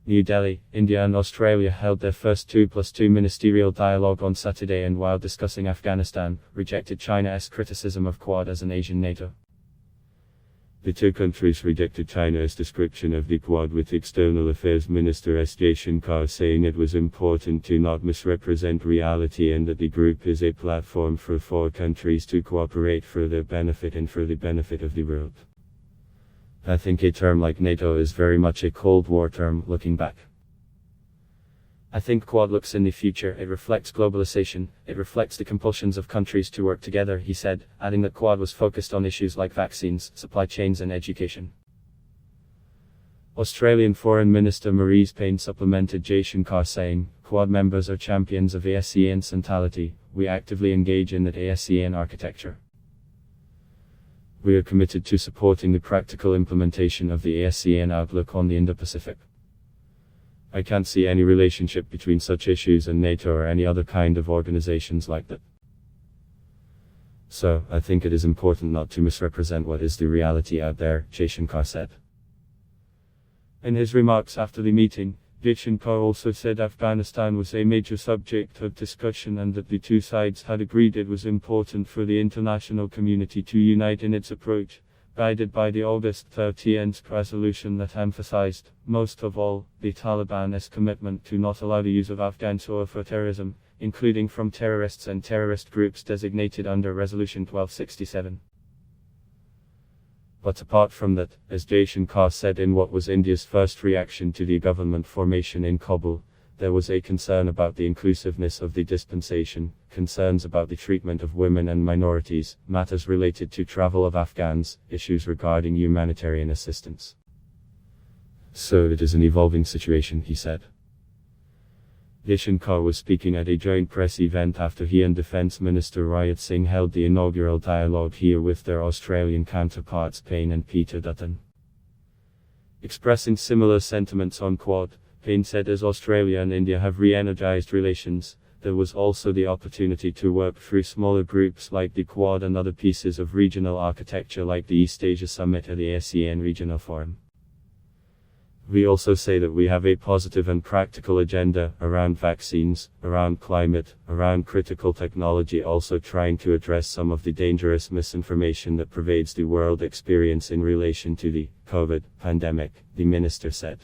New Delhi, India and Australia held their first 2+2 ministerial dialogue on Saturday and while discussing Afghanistan, rejected China's criticism of Quad as an Asian Nato. The two countries rejected China's description of the Quad, with External Affairs Minister S. Jaishankar saying it was important to not misrepresent reality and that the group is a platform for four countries to cooperate for their benefit and for the benefit of the world. I think a term like NATO is very much a Cold War term looking back. I think Quad looks in the future, it reflects globalization, it reflects the compulsions of countries to work together, he said, adding that Quad was focused on issues like vaccines, supply chains and education. Australian Foreign Minister Marise Payne supplemented Jaishankar saying, Quad members are champions of ASEAN centrality, we actively engage in that ASEAN architecture. We are committed to supporting the practical implementation of the ASEAN outlook on the Indo-Pacific. I can't see any relationship between such issues and NATO or any other kind of organizations like that. So, I think it is important not to misrepresent what is the reality out there, Jaishankar said. In his remarks after the meeting, Jaishankar also said Afghanistan was a major subject of discussion and that the two sides had agreed it was important for the international community to unite in its approach, guided by the August 30th resolution that emphasized, most of all, the Taliban's commitment to not allow the use of Afghan soil for terrorism, including from terrorists and terrorist groups designated under Resolution 1267. But apart from that, as Jaishankar said in what was India's first reaction to the government formation in Kabul, there was a concern about the inclusiveness of the dispensation, concerns about the treatment of women and minorities, matters related to travel of Afghans, issues regarding humanitarian assistance. So it is an evolving situation, he said. Jaishankar was speaking at a joint press event after he and Defence Minister Rajat Singh held the inaugural dialogue here with their Australian counterparts Payne and Peter Dutton. Expressing similar sentiments on Quad, Payne said as Australia and India have re-energized relations, there was also the opportunity to work through smaller groups like the Quad and other pieces of regional architecture like the East Asia Summit or the ASEAN Regional Forum. We also say that we have a positive and practical agenda around vaccines, around climate, around critical technology, also trying to address some of the dangerous misinformation that pervades the world experience in relation to the COVID pandemic, the minister said.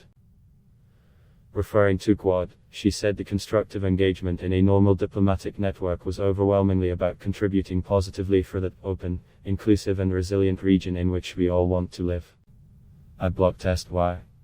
Referring to Quad, she said the constructive engagement in a normal diplomatic network was overwhelmingly about contributing positively for that open, inclusive and resilient region in which we all want to live. I block test Y.